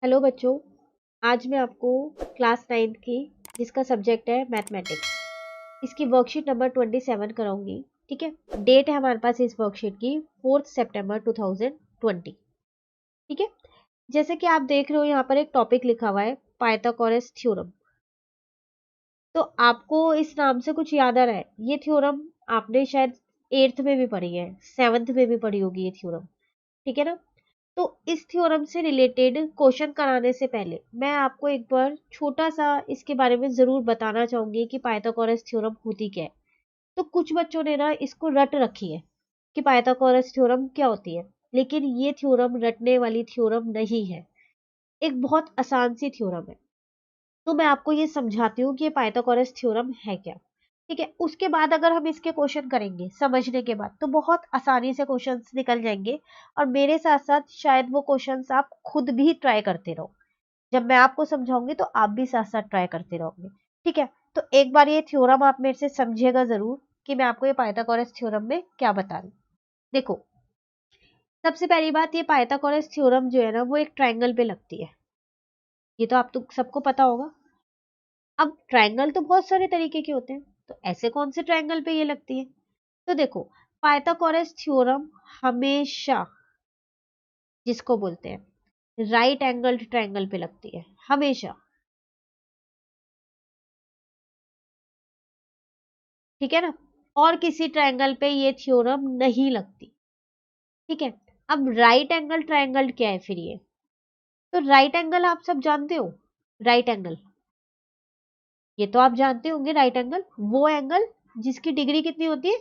Hello बच्चों। आज मैं आपको क्लास 9th की जिसका सब्जेक्ट है मैथमेटिक्स, इसकी वर्कशीट नंबर 27 कराऊंगी। ठीक है। डेट है हमारे पास इस वर्कशीट की 4 सितंबर 2020। ठीक है। जैसे कि आप देख रहे हो यहाँ पर एक टॉपिक लिखा हुआ है पाइथागोरस थ्योरम। तो आपको इस नाम से कुछ याद आ रहा है? ये थ्योरम आपने शायद 8th में भी पढ़ी है, 7th में भी पढ़ी होगी ये थ्योरम। ठीक है ना। तो इस थ्योरम से रिलेटेड क्वेश्चन कराने से पहले मैं आपको एक बार छोटा सा इसके बारे में जरूर बताना चाहूंगी कि पाइथागोरस थ्योरम होती क्या है। तो कुछ बच्चों ने ना इसको रट रखी है कि पाइथागोरस थ्योरम क्या होती है, लेकिन ये थ्योरम रटने वाली थ्योरम नहीं है। एक बहुत आसान सी थ्योरम है। तो मैं आपको ये समझाती हूँ कि ये पाइथागोरस थ्योरम है क्या। ठीक है। उसके बाद अगर हम इसके क्वेश्चन करेंगे समझने के बाद तो बहुत आसानी से क्वेश्चंस निकल जाएंगे। और मेरे साथ साथ शायद वो क्वेश्चंस आप खुद भी ट्राई करते रहो। जब मैं आपको समझाऊंगी तो आप भी साथ साथ ट्राई करते रहोगे। ठीक है। तो एक बार ये थ्योरम आप मेरे से समझिएगा जरूर कि मैं आपको ये पाइथागोरस थ्योरम में क्या बता रही हूँ। देखो, सबसे पहली बात, ये पाइथागोरस थ्योरम जो है ना वो एक ट्रायंगल पे लगती है। ये तो आप तो सबको पता होगा। अब ट्रायंगल तो बहुत सारे तरीके के होते हैं, तो ऐसे कौन से ट्रायंगल पे ये लगती है? तो देखो, पाइथागोरस थ्योरम हमेशा, जिसको बोलते हैं राइट एंगल्ड ट्रायंगल पे लगती है, हमेशा। ठीक है ना। और किसी ट्रायंगल पे ये थ्योरम नहीं लगती। ठीक है। अब राइट एंगल ट्रायंगल क्या है फिर ये? तो राइट एंगल आप सब जानते हो। राइट एंगल, ये तो आप जानते होंगे। राइट एंगल वो एंगल जिसकी डिग्री कितनी होती है,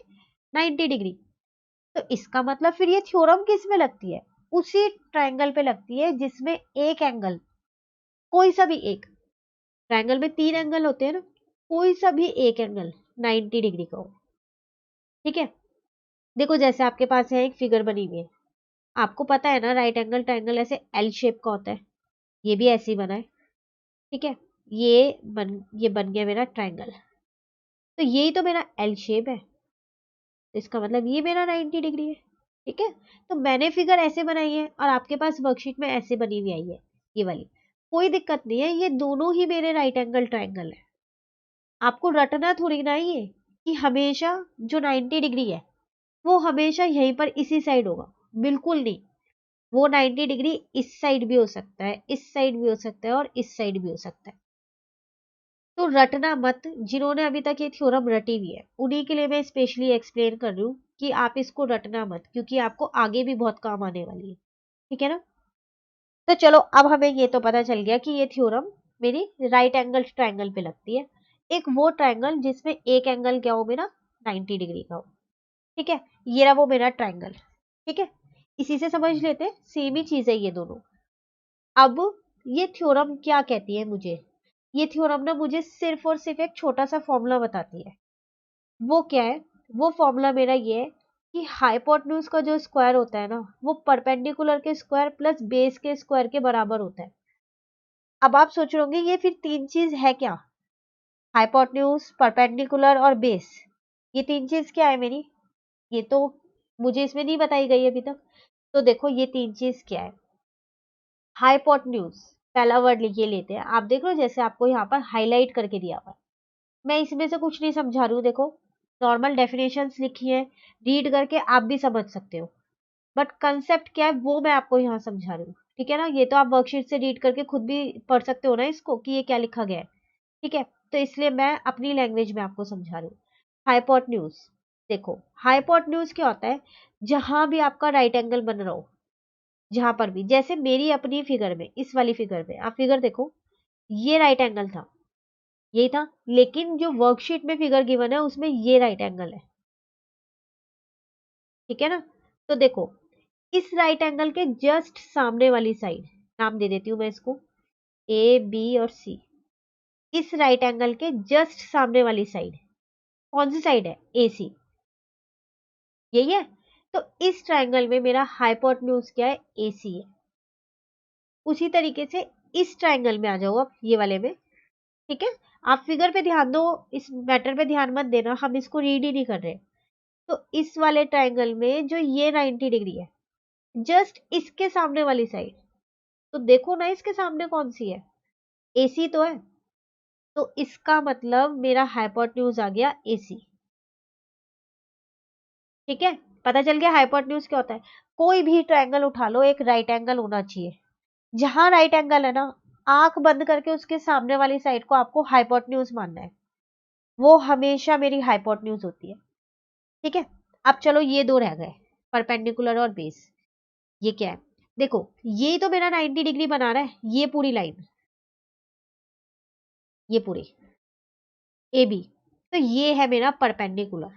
90 डिग्री। तो इसका मतलब फिर ये थ्योरम किस में लगती है? उसी ट्रायंगल पे लगती है जिसमें एक एंगल, कोई सा भी एक, ट्रायंगल में 3 एंगल होते हैं ना, कोई सा भी एक एंगल 90 डिग्री का हो। ठीक है। देखो, जैसे आपके पास है एक फिगर बनी हुई है, आपको पता है ना राइट एंगल ट्रायंगल ऐसे एल शेप का होता है। ये भी ऐसे ही बना है। ठीक है। ये बन गया मेरा ट्रायंगल। तो यही तो मेरा एल शेप है, तो इसका मतलब ये मेरा 90 डिग्री है। ठीक है। तो मैंने फिगर ऐसे बनाई है और आपके पास वर्कशीट में ऐसे बनी हुई आई है, ये वाली। कोई दिक्कत नहीं है, ये दोनों ही मेरे राइट एंगल ट्रायंगल है। आपको रटना थोड़ी ना ये कि हमेशा जो 90 डिग्री है वो हमेशा यहीं पर इसी साइड होगा। बिल्कुल नहीं। वो 90 डिग्री इस साइड भी हो सकता है, इस साइड भी हो सकता है और इस साइड भी हो सकता है। तो रटना मत। जिन्होंने अभी तक ये थ्योरम रटी हुई है उन्हीं के लिए मैं स्पेशली एक्सप्लेन कर रही हूँ कि आप इसको रटना मत, क्योंकि आपको आगे भी बहुत काम आने वाली है। ठीक है ना। तो चलो, अब हमें ये तो पता चल गया कि ये थ्योरम मेरी राइट एंगल ट्रायंगल पे लगती है। एक वो ट्रायंगल जिसमें एक एंगल क्या हो मेरा, 90 डिग्री का हो। ठीक है। ये रहा वो मेरा ट्रायंगल। ठीक है। इसी से समझ लेते हैं, सेम ही चीज है ये दोनों। अब ये थ्योरम क्या कहती है मुझे? ये थ्योरम ना मुझे सिर्फ और सिर्फ एक छोटा सा फॉर्मूला बताती है। वो क्या है? वो फॉर्मूला मेरा ये है कि हाइपोटेन्यूज का जो स्क्वायर होता है ना वो परपेंडिकुलर के स्क्वायर प्लस बेस के स्क्वायर के बराबर होता है। अब आप सोच रहे होंगे ये फिर तीन चीज है क्या? हाइपोटेन्यूज, परपेंडिकुलर और बेस, ये तीन चीज क्या है मेरी? ये तो मुझे इसमें नहीं बताई गई अभी तक। तो देखो, ये तीन चीज क्या है। हाइपोटेन्यूज, पहला वर्ड लिखिए लेते हैं। आप देख लो जैसे आपको यहाँ पर हाईलाइट करके दिया हुआ है। मैं इसमें से कुछ नहीं समझा रही हूँ। देखो, नॉर्मल डेफिनेशंस लिखी है, रीड करके आप भी समझ सकते हो। बट कंसेप्ट क्या है वो मैं आपको यहाँ समझा रही हूँ। ठीक है ना। ये तो आप वर्कशीट से रीड करके खुद भी पढ़ सकते हो ना इसको कि ये क्या लिखा गया है। ठीक है। तो इसलिए मैं अपनी लैंग्वेज में आपको समझा रही हूँ। हाइपोटेन्यूज, देखो हाइपोटेन्यूज क्या होता है? जहां भी आपका राइट एंगल बन रहा हो, जहां पर भी, जैसे मेरी अपनी फिगर में, इस वाली फिगर में आप फिगर देखो, ये राइट एंगल था, यही था। लेकिन जो वर्कशीट में फिगर गिवन है उसमें ये राइट एंगल है। ठीक है ना। तो देखो, इस राइट एंगल के जस्ट सामने वाली साइड, नाम दे देती हूँ मैं इसको ए बी और सी। इस राइट एंगल के जस्ट सामने वाली साइड कौन सी साइड है? ए सी, यही है। तो इस ट्रायंगल में मेरा हाइपोटेन्यूज क्या है? ए सी है। उसी तरीके से इस ट्रायंगल में आ जाओ आप, ये वाले में। ठीक है। आप फिगर पे ध्यान दो, इस मैटर पे ध्यान मत देना, हम इसको रीड ही नहीं कर रहे। तो इस वाले ट्रायंगल में जो ये 90 डिग्री है, जस्ट इसके सामने वाली साइड, तो देखो ना इसके सामने कौन सी है, AC तो है, तो इसका मतलब मेरा हाइपोटेन्यूज आ गया AC। ठीक है, पता चल गया हाइपोटेन्यूज क्या होता है। कोई भी ट्रायंगल उठा लो, एक राइट एंगल होना चाहिए। जहां राइट एंगल है ना, आंख बंद करके उसके सामने वाली साइड को आपको हाइपोटेन्यूज मानना है, वो हमेशा मेरी हाइपोटेन्यूज होती है। ठीक है, अब चलो ये दो रह गए, परपेंडिकुलर और बेस। ये क्या है, देखो ये तो मेरा 90 डिग्री बना रहा है, ये पूरी लाइन, ये पूरी AB, तो ये है मेरा परपेंडिकुलर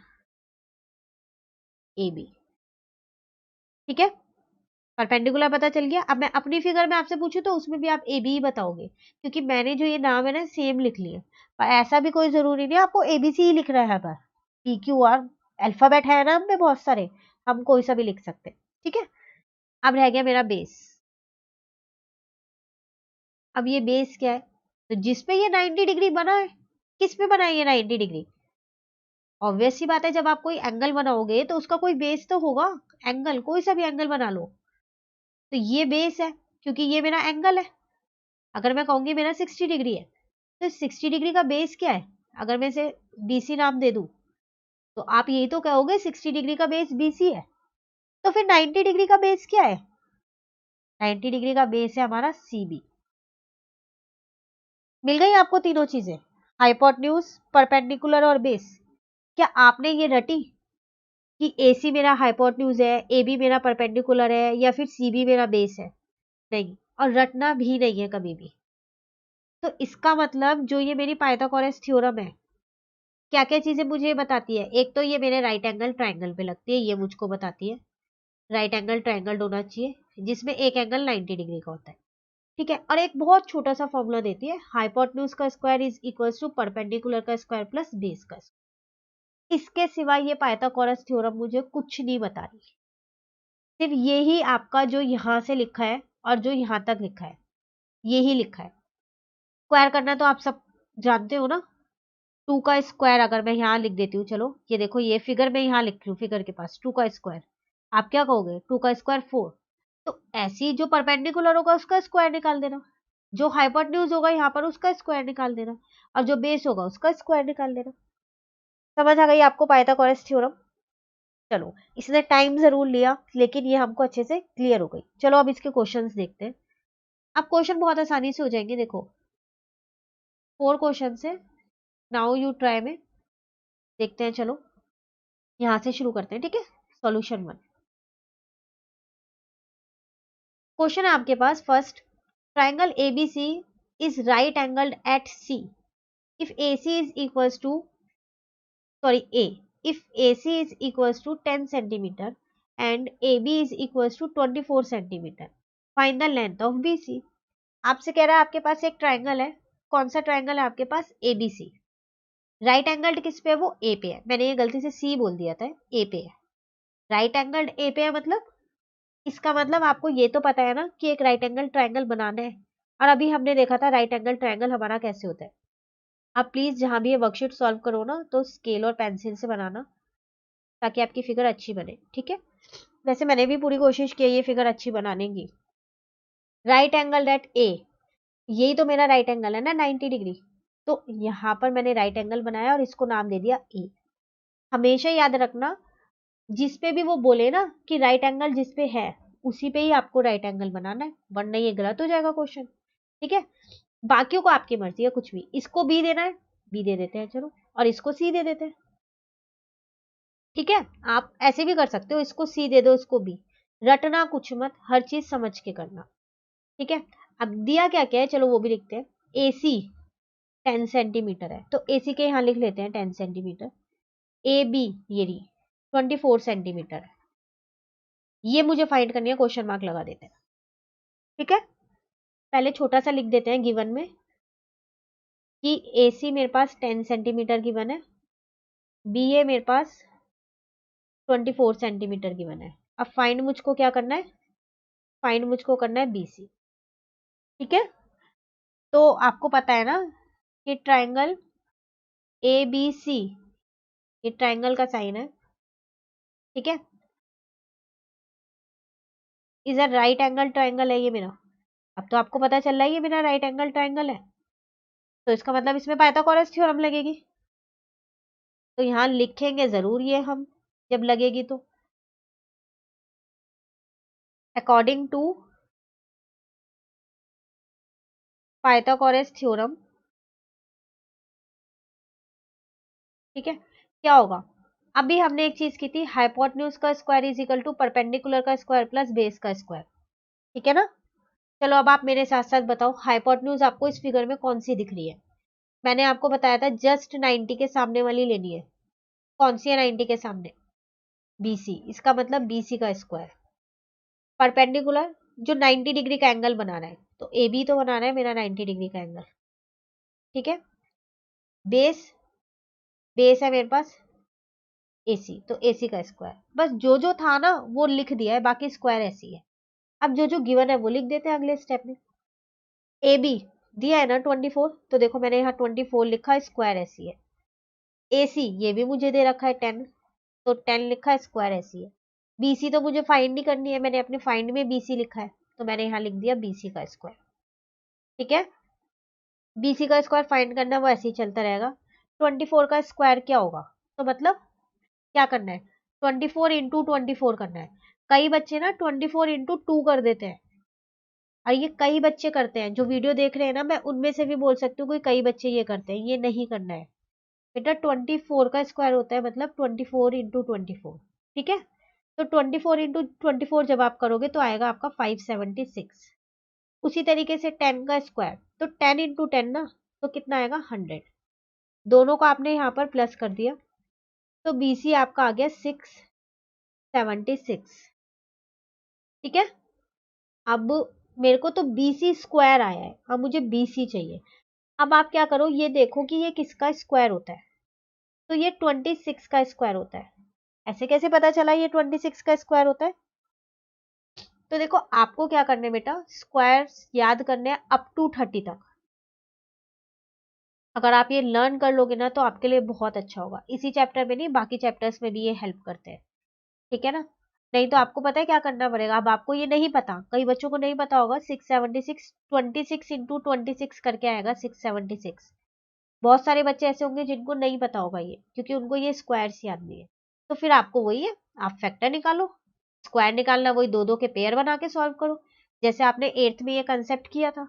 AB। ठीक है, परपेंडिकुलर पता चल गया। अब मैं अपनी फिगर में आपसे पूछूं तो उसमें भी आप AB ही बताओगे, क्योंकि मैंने जो ये नाम है ना सेम लिख लिए, पर ऐसा भी कोई जरूरी नहीं आपको ABC ही लिख रहा है, पर PQR अल्फाबेट है ना हम पे बहुत सारे, हम कोई सा भी लिख सकते हैं। ठीक है, अब रह गया मेरा बेस। अब ये बेस क्या है, तो जिसपे ये 90 डिग्री बना है, किस पे बना है ये 90 डिग्री, ऑब्वियस सी बात है, जब आप कोई एंगल बनाओगे तो उसका कोई बेस तो होगा, एंगल कोई सा भी एंगल बना लो, तो ये बेस है, क्योंकि ये मेरा एंगल है। अगर मैं कहूंगी मेरा 60 डिग्री है, तो 60 डिग्री का बेस क्या है, अगर मैं इसे BC नाम दे दूं, तो आप यही तो कहोगे 60 डिग्री का बेस BC है। तो फिर 90 डिग्री का बेस क्या है, 90 डिग्री का बेस है हमारा CB। मिल गई आपको तीनों चीजें, हाइपोटेन्यूज, परपेंडिकुलर और बेस। क्या आपने ये रटी कि AC मेरा हाइपोटेन्यूज है, AB मेरा परपेंडिकुलर है, या फिर CB मेरा बेस है? नहीं, और रटना भी नहीं है कभी भी। तो इसका मतलब जो ये मेरी पाइथागोरस थ्योरम है, क्या क्या चीजें मुझे ये बताती है, एक तो ये मेरे राइट एंगल ट्राइंगल पे लगती है, ये मुझको बताती है राइट एंगल ट्राइंगल होना चाहिए जिसमें एक एंगल 90 डिग्री का होता है। ठीक है, और एक बहुत छोटा सा फॉर्मूला देती है, हाइपोटेन्यूज का square is equal to perpendicular का स्क्वायर प्लस बेस का स्क्वायर। इसके सिवाय ये पाइथागोरस थ्योरम मुझे कुछ नहीं बता रही, सिर्फ यही आपका जो यहां से लिखा है और जो यहां तक लिखा है, यही लिखा है। स्क्वायर करना तो आप सब जानते हो ना, 2 का स्क्वायर अगर मैं यहाँ लिख देती हूँ, चलो ये देखो, ये फिगर में यहाँ लिख रही हूँ, फिगर के पास 2 का स्क्वायर, आप क्या कहोगे, 2 का स्क्वायर 4। तो ऐसी जो परपेंडिकुलर होगा उसका स्क्वायर निकाल देना, जो हाइपोटेन्यूज होगा यहाँ पर उसका स्क्वायर निकाल देना, और जो बेस होगा उसका स्क्वायर निकाल देना। समझ आ गई आपको पाइथागोरस थ्योरम? चलो, इसने टाइम जरूर लिया, लेकिन ये हमको अच्छे से क्लियर हो गई। चलो अब इसके क्वेश्चंस देखते हैं। अब क्वेश्चन बहुत आसानी से हो जाएंगे, देखो 4 क्वेश्चन है, नाउ यू ट्राई में देखते हैं। चलो यहां से शुरू करते हैं, ठीक है। सॉल्यूशन 1 क्वेश्चन है आपके पास, first, triangle ABC is right angled at C if AC is equals to, sorry, A, if AC is equals to 10 centimeter and AB is equals to 24 centimeter, find the length of BC। आपसे कह रहा है आपके पास एक triangle है, कौन सा triangle है आपके पास, ABC। राइट एंगल्ड किस पे है, वो A पे है, मैंने ये गलती से C बोल दिया था, A पे है। राइट एंगल्ड A पे है, मतलब इसका मतलब आपको ये तो पता है ना कि एक राइट एंगल ट्राइंगल बनाना है, और अभी हमने देखा था राइट एंगल ट्राइंगल हमारा कैसे होता है। आप प्लीज जहां भी ये वर्कशीट सॉल्व करो ना, तो स्केल और पेंसिल से बनाना, ताकि आपकी फिगर अच्छी बने। ठीक है, वैसे मैंने भी पूरी कोशिश की है ये फिगर अच्छी बनाने की। राइट एंगल एट A, यही तो मेरा राइट एंगल है ना 90 डिग्री, तो यहाँ पर मैंने राइट एंगल बनाया और इसको नाम दे दिया A। हमेशा याद रखना, जिस पे भी वो बोले ना कि राइट एंगल जिस पे है, उसी पे ही आपको राइट एंगल बनाना है, वरना ये गलत हो जाएगा क्वेश्चन। ठीक है, बाकियों को आपकी मर्जी है, कुछ भी, इसको B देना है B दे देते हैं, चलो, और इसको C दे देते हैं। ठीक है, आप ऐसे भी कर सकते हो, इसको C दे दो, इसको B, रटना कुछ मत, हर चीज समझ के करना। ठीक है, अब दिया क्या क्या है, चलो वो भी लिखते हैं। AC 10 सेंटीमीटर है, तो AC के यहाँ लिख लेते हैं 10 सेंटीमीटर। AB ये रही 24 सेंटीमीटर है, ये मुझे फाइंड करनी है, क्वेश्चन मार्क लगा देते हैं। ठीक है, पहले छोटा सा लिख देते हैं गिवन में कि AC मेरे पास 10 सेंटीमीटर गिवन है, BA मेरे पास 24 सेंटीमीटर गिवन है। अब फाइंड मुझको क्या करना है, फाइंड मुझको करना है BC। ठीक है, तो आपको पता है ना कि ट्राइंगल ABC, ये ट्राइंगल का साइन है। ठीक है, is a right angle triangle है ये मेरा। अब तो आपको पता चल रहा है ये मेरा राइट एंगल ट्राइंगल है, तो इसका मतलब इसमें पाइथागोरस थ्योरम लगेगी। तो यहाँ लिखेंगे जरूर ये हम जब लगेगी तो, अकॉर्डिंग टू पाइथागोरस थ्योरम। ठीक है, क्या होगा, अभी हमने एक चीज की थी, हाइपोटेन्यूज का square is equal to perpendicular का स्क्वायर प्लस बेस का स्क्वायर। ठीक है ना। चलो अब आप मेरे साथ साथ बताओ, हाइपोटेन्यूज आपको इस फिगर में कौन सी दिख रही है। मैंने आपको बताया था जस्ट 90 के सामने वाली लेनी है। कौन सी है 90 के सामने? बीसी, इसका मतलब बीसी का स्क्वायर। परपेंडिकुलर, जो 90 डिग्री का एंगल बना रहा है, तो ए बी तो बना रहा है मेरा 90 डिग्री का एंगल। ठीक है। बेस, बेस है मेरे पास एसी, तो एसी का स्क्वायर। बस जो जो था ना वो लिख दिया है, बाकी स्क्वायर ऐसी है। अब जो जो गिवन है वो लिख देते हैं अगले स्टेप में। ए बी दिया है ना 24, तो देखो मैंने यहाँ 24 लिखा है, स्क्वायर ऐसी है। एसी ये भी मुझे दे रखा है 10, तो 10 लिखा है, स्क्वायर ऐसी है। बीसी तो मुझे फाइंड नहीं करनी है, मैंने अपने फाइंड में बीसी लिखा है, तो मैंने यहाँ लिख दिया बीसी का स्क्वायर। ठीक है, बीसी का स्क्वायर फाइंड करना वो ऐसे ही चलता रहेगा। 24 का स्क्वायर क्या होगा, तो मतलब क्या करना है, 24 इंटू 24 करना है। कई बच्चे ना 24 इंटू 2 कर देते हैं, और ये कई बच्चे करते हैं जो वीडियो देख रहे हैं ना, मैं उनमें से भी बोल सकती हूँ कोई कई बच्चे ये करते हैं, ये नहीं करना है बेटा। 24 का स्क्वायर होता है मतलब 24 इंटू 24। ठीक है, तो 24 इंटू 24 जब आप करोगे तो आएगा आपका 576। उसी तरीके से 10 का स्क्वायर, तो 10 इंटू 10 ना, तो कितना आएगा 100। दोनों को आपने यहाँ पर प्लस कर दिया, तो बीसी आपका आ गया 676। ठीक है, अब मेरे को तो बीसी स्क्वायर आया है, अब मुझे बीसी चाहिए। अब आप क्या करो, ये देखो कि ये किसका स्क्वायर होता है, तो ये 26 का स्क्वायर होता है। ऐसे कैसे पता चला ये 26 का स्क्वायर होता है? तो देखो आपको क्या करना है बेटा, स्क्वायर याद करने हैं अप टू 30 तक। अगर आप ये लर्न कर लोगे ना तो आपके लिए बहुत अच्छा होगा, इसी चैप्टर में नहीं बाकी चैप्टर्स में भी ये हेल्प करते हैं। ठीक है ना, नहीं तो आपको पता है क्या करना पड़ेगा। अब आपको ये नहीं पता, कई बच्चों को नहीं पता होगा, 676 26 इंटू 26 करके आएगा 676। बहुत सारे बच्चे ऐसे होंगे जिनको नहीं पता होगा ये, क्योंकि उनको ये स्क्वायर्स याद नहीं है। तो फिर आपको वही है, आप फैक्टर निकालो, स्क्वायर निकालना वही दो दो के पेयर बना के सॉल्व करो, जैसे आपने एट्थ में ये कंसेप्ट किया था।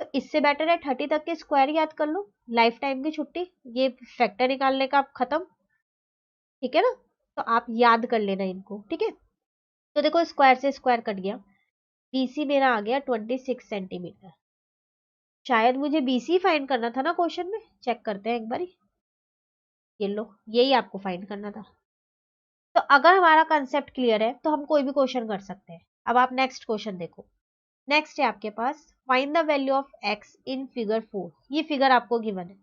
तो इससे बेटर है 30 तक के स्क्वायर याद कर लो, लाइफ टाइम की छुट्टी, ये फैक्टर निकालने का खत्म। ठीक है ना, तो आप याद कर लेना इनको। ठीक है, तो देखो स्क्वायर से स्क्वायर कट गया, बीसी मेरा आ गया 26 सेंटीमीटर। शायद मुझे बीसी फाइंड करना था ना क्वेश्चन में, चेक करते हैं एक बारी। ये लो, यही आपको फाइंड करना था। तो अगर हमारा कंसेप्ट क्लियर है तो हम कोई भी क्वेश्चन कर सकते हैं। अब आप नेक्स्ट क्वेश्चन देखो। नेक्स्ट है आपके पास, find the value of X in figure 4। ये फिगर आपको गिवन है,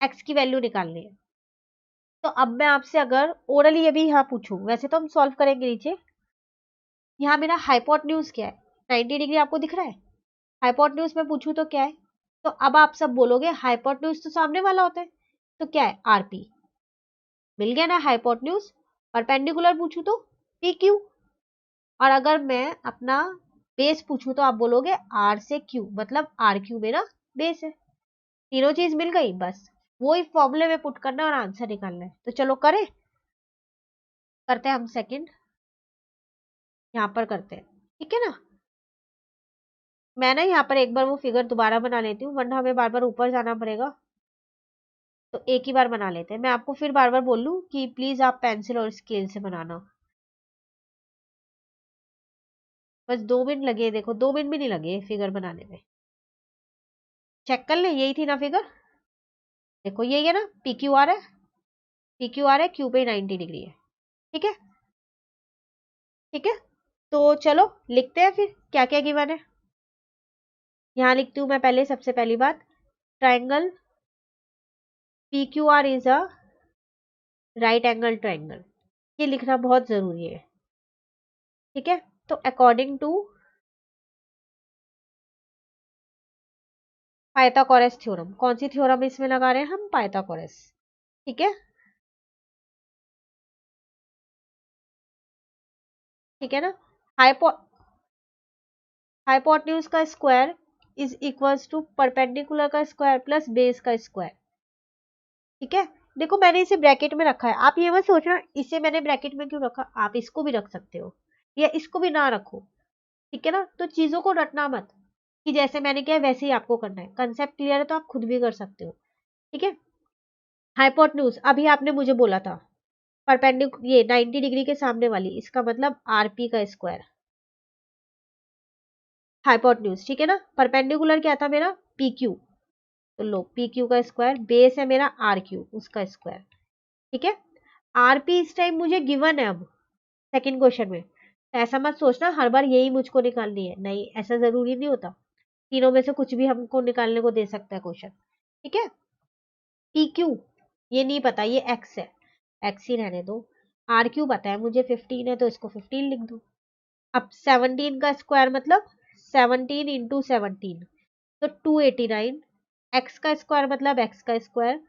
एक्स की वैल्यू निकालनी है। तो अब मैं आपसे अगर ओरली ये भी यहाँ पूछूं, वैसे तो हम सॉल्व करेंगे नीचे। यहाँ मेरा हाइपोटेन्यूज क्या है, 90 डिग्री आपको दिख रहा है। हाइपोटेन्यूज में पूछूं तो क्या है, तो अब आप सब बोलोगे हाइपोटेन्यूज तो सामने वाला होता है, तो क्या है आरपी। मिल गया ना हाइपोटेन्यूज। परपेंडिकुलर पूछूं तो पी क्यू, और अगर मैं अपना बेस पूछूं तो आप बोलोगे आर से क्यू, मतलब आर क्यू मेरा बेस है। तीनों चीज मिल गई, बस वही फॉर्मूले में पुट करना और आंसर निकालना है। तो चलो करें, करते हैं हम सेकंड, यहाँ पर करते हैं। ठीक है ना, मैं ना यहाँ पर एक बार वो फिगर दोबारा बना लेती हूँ, वरना हमें बार बार ऊपर जाना पड़ेगा। तो एक ही बार बना लेते हैं, मैं आपको फिर बार बार बोल लूँ कि प्लीज आप पेंसिल और स्केल से बनाना। बस 2 मिनट लगे, देखो 2 मिनट भी नहीं लगे फिगर बनाने में। चेक कर ले, यही थी ना फिगर, देखो यही है ना, पी क्यू आर है, पी क्यू आर है, क्यू पे 90 डिग्री है। ठीक है, ठीक है, तो चलो लिखते हैं फिर क्या क्या गिवन है। यहाँ लिखती हूँ मैं पहले, सबसे पहली बात, triangle P Q R is a right angle triangle, ये लिखना बहुत जरूरी है। ठीक है, तो अकॉर्डिंग टू पाइथागोरस थ्योरम, कौन सी थ्योरम इसमें लगा रहे हैं हम, पाइथागोरस। ठीक है, ठीक है ना। हाइपो हाइपोटेन्यूज का square is equals to perpendicular का स्क्वायर प्लस बेस का स्क्वायर। ठीक है, देखो मैंने इसे ब्रैकेट में रखा है, आप ये मत सोचना इसे मैंने ब्रैकेट में क्यों रखा, आप इसको भी रख सकते हो या इसको भी ना रखो। ठीक है ना, तो चीजों को रटना मत कि जैसे मैंने किया वैसे ही आपको करना है। कंसेप्ट क्लियर है तो आप खुद भी कर सकते हो। ठीक है, हाइपोटेन्यूज अभी आपने मुझे बोला था ये 90 डिग्री के सामने वाली, इसका मतलब आरपी का स्क्वायर हाइपोटेन्यूज। ठीक है ना, परपेंडिकुलर क्या था मेरा पी क्यू, तो लो पी क्यू का स्क्वायर, बेस है मेरा आर क्यू उसका स्क्वायर। ठीक है, आरपी इस टाइम मुझे गिवन है अब सेकंड क्वेश्चन में, तो ऐसा मत सोचना हर बार यही मुझको निकालनी है, नहीं ऐसा जरूरी नहीं होता, तीनों में से कुछ भी हमको निकालने को दे सकता है क्वेश्चन। ठीक है, पी क्यू ये नहीं पता, ये एक्स है, एक्स ही रहने दो। आर क्यू पता है मुझे 15 है, तो इसको 15 लिख दो। अब 17 का स्क्वायर मतलब 17 इंटू 17, तो 289। एक्स का स्क्वायर मतलब एक्स का स्क्वायर,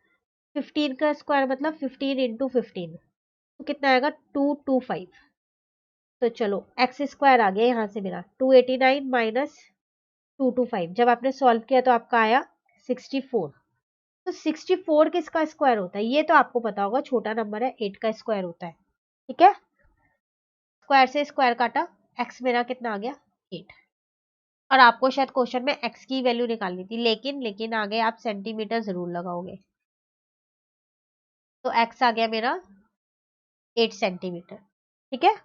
15 का स्क्वायर मतलब 15 इंटू 15, तो कितना आएगा 225। तो चलो एक्स स्क्वायर आ गया यहाँ से मेरा 289 माइनस 225, जब आपने सॉल्व किया तो आपका आया 64। तो 64 किसका स्क्वायर होता है ये तो आपको पता होगा, छोटा नंबर है 8 का स्क्वायर होता है। ठीक है, स्क्वायर से स्क्वायर काटा, एक्स मेरा कितना आ गया 8। और आपको शायद क्वेश्चन में एक्स की वैल्यू निकालनी थी, लेकिन आगे आप सेंटीमीटर जरूर लगाओगे, तो एक्स आ गया मेरा 8 सेंटीमीटर। ठीक है,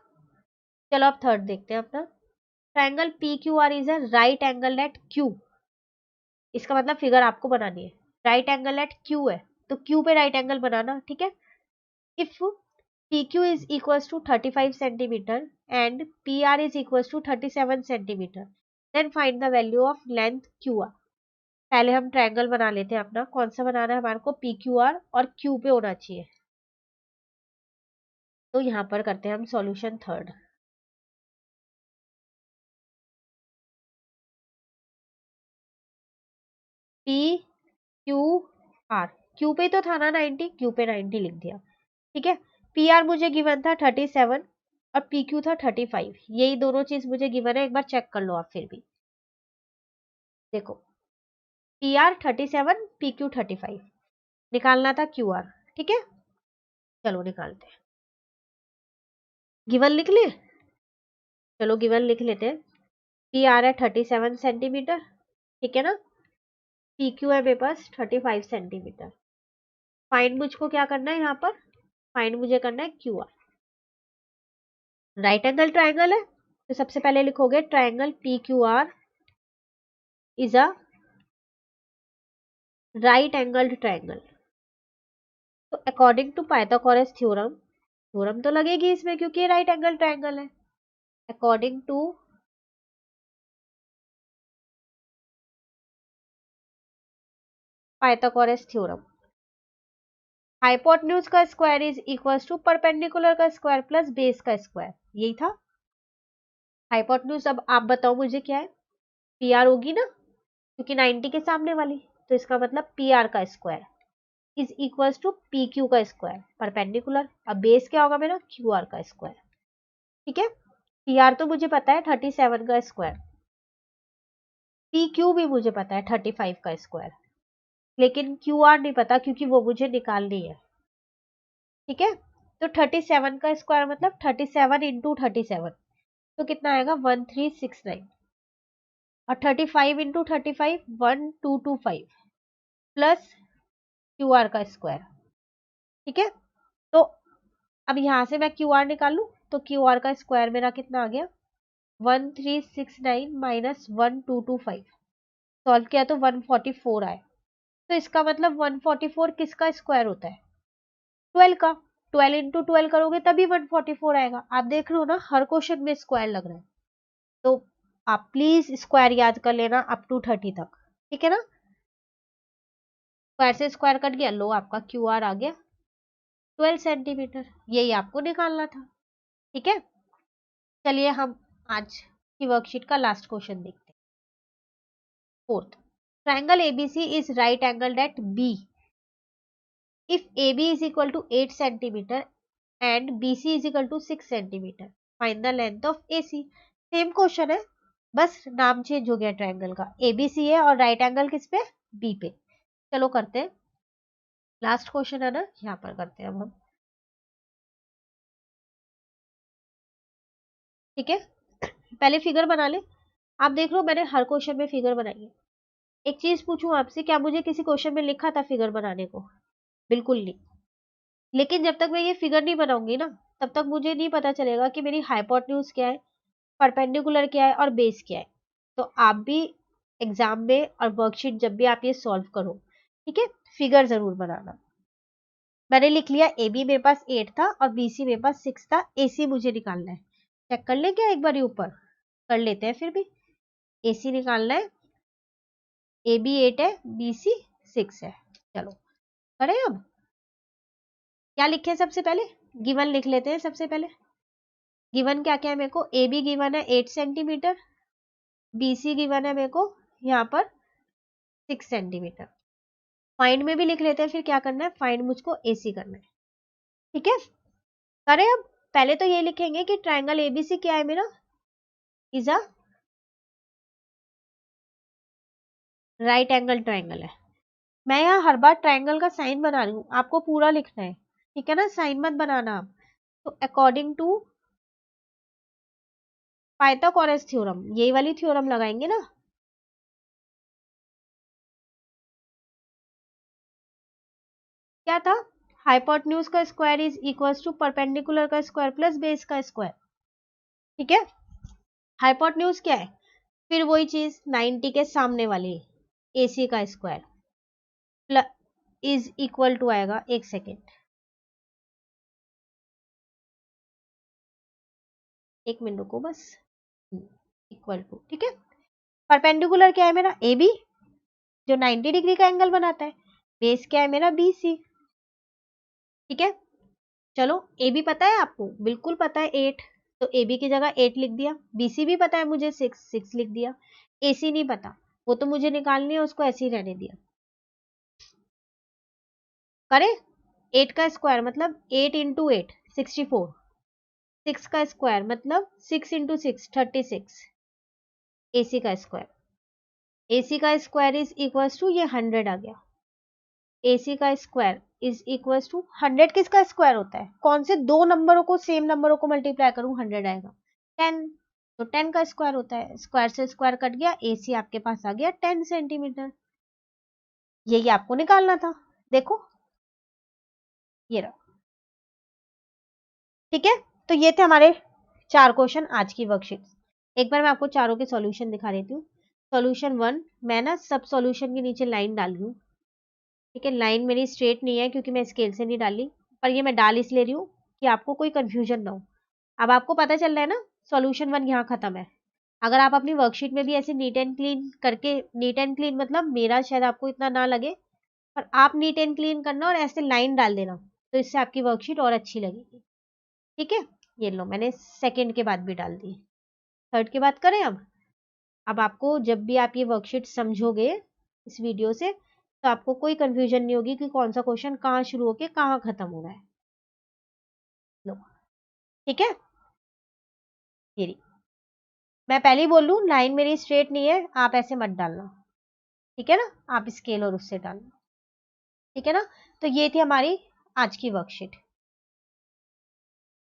चलो अब थर्ड देखते हैं अपना। Triangle P Q R is a right angle at Q, इसका मतलब फिगर आपको बनानी है, राइट एंगल एट क्यू है तो क्यू पे राइट एंगल बनाना। ठीक है, if PQ is equals to 35 centimeter and PR is equals to 37 centimeter, then find the value of length QR। पहले हम ट्रायंगल बना लेते हैं अपना, कौन सा बनाना है हमारे को, PQR और Q पे होना चाहिए। तो यहाँ पर करते हैं हम सॉल्यूशन थर्ड। PQR, Q पे तो था ना 90, Q पे 90 लिख दिया। ठीक है, PR मुझे गिवन था 37 और PQ था 35, यही दोनों चीज मुझे गिवन है, एक बार चेक कर लो आप फिर भी। देखो PR 37, PQ 35, निकालना था QR। ठीक है, चलो निकालते हैं। गिवन लिख ले, चलो गिवन लिख लेते हैं। PR है 37 सेंटीमीटर, ठीक है ना, PQ है मेरे पास 35 सेंटीमीटर। फाइंड मुझको क्या करना है यहाँ पर, फाइंड मुझे करना है QR। राइट एंगल ट्राइंगल है तो सबसे पहले लिखोगे triangle PQR is a right angled triangle. तो according to Pythagoras theorem, theorem तो लगेगी इसमें क्योंकि ये राइट एंगल ट्राइंगल है। According to Pythagoras theorem, hypotenuse का square is equals to perpendicular का स्क्वायर प्लस बेस का स्क्वायर, यही था हाइपोटेन्यूज। अब आप बताओ मुझे क्या है, PR होगी ना क्योंकि 90 के सामने वाली, तो इसका मतलब PR का square is equals to PQ का स्क्वायर परपेंडिकुलर। अब बेस क्या होगा मेरा QR का स्क्वायर। ठीक है, PR तो मुझे पता है 37 का स्क्वायर, PQ भी मुझे पता है 35 का स्क्वायर, लेकिन QR नहीं पता क्योंकि वो मुझे निकालनी है। ठीक है, तो 37 का स्क्वायर मतलब 37 इंटू 37, तो कितना आएगा 1369, और 35 इंटू 35 1225 प्लस QR का स्क्वायर। ठीक है, तो अब यहां से मैं QR निकालू तो QR का स्क्वायर मेरा कितना आ गया 1369 माइनस 1225, सॉल्व किया तो 144 आए। तो इसका मतलब 144 किसका स्क्वायर होता है 12 का, 12 इंटू 12 करोगे तभी 144 आएगा। आप देख रहे हो ना हर क्वेश्चन में स्क्वायर लग रहा है, तो आप प्लीज स्क्वायर याद कर लेना अप टू 30 तक। ठीक है ना, स्क्वायर से स्क्वायर कट गया, लो आपका QR आ गया 12 सेंटीमीटर, यही आपको निकालना था। ठीक है, चलिए हम आज की वर्कशीट का लास्ट क्वेश्चन देखते हैं। Fourth, triangle ABC is right angled eight B if AB is equal to 8 centimeter and BC is equal to 6 centimeter, find the length of AC। Same question है, बस नाम चेंज हो गया triangle का, ABC है और राइट एंगल किस पे, बी पे। चलो करते हैं, लास्ट क्वेश्चन है ना, यहाँ पर करते हैं अब हम। ठीक है, पहले फिगर बना ले। आप देख लो मैंने हर क्वेश्चन में फिगर बनाई है। एक चीज पूछूं आपसे, क्या मुझे किसी क्वेश्चन में लिखा था फिगर बनाने को? बिल्कुल नहीं। लेकिन जब तक मैं ये फिगर नहीं बनाऊंगी ना, तब तक मुझे नहीं पता चलेगा कि मेरी हाइपोटेन्यूज क्या है, परपेंडिकुलर क्या है और बेस क्या है। तो आप भी एग्जाम में और वर्कशीट जब भी आप ये सॉल्व करो, ठीक है, फिगर जरूर बनाना। मैंने लिख लिया, ए बी मेरे पास 8 था और BC मेरे पास 6 था, AC मुझे निकालना है। चेक कर ले क्या एक बार ऊपर, कर लेते हैं फिर भी। AC निकालना है, AB 8 है, BC 6 है। चलो करें अब। क्या लिखे सबसे पहले, गिवन लिख लेते हैं सबसे पहले। गिवन क्या क्या है मेरे को, AB गिवन है 8 सेंटीमीटर, BC गिवन है मेरे को यहाँ पर 6 सेंटीमीटर। फाइंड में भी लिख लेते हैं, फिर क्या करना है, फाइंड मुझको AC करना है। ठीक है, करें अब। पहले तो ये लिखेंगे कि ट्राइंगल ABC क्या है मेरा, is a right angle triangle है। मैं यहाँ हर बार ट्राइंगल का साइन बना रही हूँ, आपको पूरा लिखना है, ठीक है ना, साइन मत बनाना आप। तो अकॉर्डिंग टू पाइथागोरस थ्योरम, यही वाली थ्योरम लगाएंगे ना। क्या था, हाइपोटेन्यूज का square is equals to perpendicular का स्क्वायर प्लस बेस का स्क्वायर। ठीक है, हाइपोटेन्यूज क्या है, फिर वही चीज 90 के सामने वाली, AC का square plus is equal to आएगा, एक सेकेंड, एक मिनट रुको बस, इक्वल टू, ठीक है। परपेंडिकुलर क्या है मेरा, AB जो 90 डिग्री का एंगल बनाता है, बेस क्या है मेरा, BC। ठीक है, चलो AB पता है आपको, बिल्कुल पता है 8, तो AB की जगह 8 लिख दिया। BC भी पता है मुझे 6 लिख दिया। AC नहीं पता, वो तो मुझे निकालनी है, उसको ऐसे ही रहने दिया। करें, 8 का स्क्वायर मतलब 8 इंटू 8 64, 6 का स्क्वायर मतलब 6 इंटू 6 36, AC का स्क्वायर, AC का स्क्वायर इज इक्वल टू, ये 100 आ गया। AC का स्क्वायर इज इक्वल टू 100, किसका स्क्वायर होता है, कौन से दो नंबरों को, सेम नंबरों को मल्टीप्लाई करूं 100 आएगा, 10, तो 10 का स्क्वायर होता है। स्क्वायर से स्क्वायर कट गया, AC आपके पास आ गया 10 सेंटीमीटर। यही आपको निकालना था, देखो ये रहा। ठीक है, तो ये थे हमारे 4 क्वेश्चन आज की वर्कशीट। एक बार मैं आपको चारों के सॉल्यूशन दिखा देती हूँ। सॉल्यूशन 1, मैं ना सब सॉल्यूशन के नीचे लाइन डाल रही हूँ। ठीक है, लाइन मेरी स्ट्रेट नहीं है क्योंकि मैं स्केल से नहीं डाली, पर ये मैं डाल इसलिए रही हूँ कि आपको कोई कंफ्यूजन ना हो। अब आपको पता चल रहा है ना, सॉल्यूशन 1 यहाँ खत्म है। अगर आप अपनी वर्कशीट में भी ऐसे नीट एंड क्लीन करके, नीट एंड क्लीन मतलब मेरा शायद आपको इतना ना लगे, पर आप नीट एंड क्लीन करना और ऐसे लाइन डाल देना, तो इससे आपकी वर्कशीट और अच्छी लगेगी। ठीक है, ये लो मैंने सेकंड के बाद भी डाल दी। थर्ड की बात करें अब आपको जब भी आप ये वर्कशीट समझोगे इस वीडियो से, तो आपको कोई कंफ्यूजन नहीं होगी कि कौन सा क्वेश्चन कहाँ शुरू होके कहाँ खत्म हो रहा है। लो, ठीक है, ये रही। मैं पहले ही बोल लूँ, लाइन मेरी स्ट्रेट नहीं है, आप ऐसे मत डालना, ठीक है ना, आप स्केल और उससे डालना, ठीक है ना। तो ये थी हमारी आज की वर्कशीट।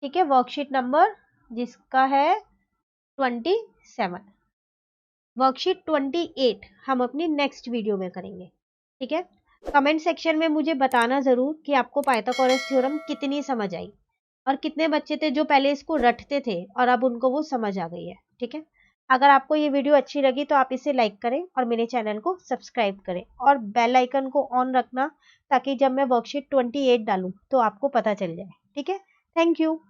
ठीक है, वर्कशीट नंबर जिसका है 27। वर्कशीट 28 हम अपनी नेक्स्ट वीडियो में करेंगे। ठीक है, कमेंट सेक्शन में मुझे बताना जरूर कि आपको पाइथागोरस थ्योरम कितनी समझ आई, और कितने बच्चे थे जो पहले इसको रटते थे और अब उनको वो समझ आ गई है। ठीक है, अगर आपको ये वीडियो अच्छी लगी तो आप इसे लाइक करें और मेरे चैनल को सब्सक्राइब करें और बेल आइकन को ऑन रखना, ताकि जब मैं वर्कशीट 28 डालूं तो आपको पता चल जाए। ठीक है, थैंक यू।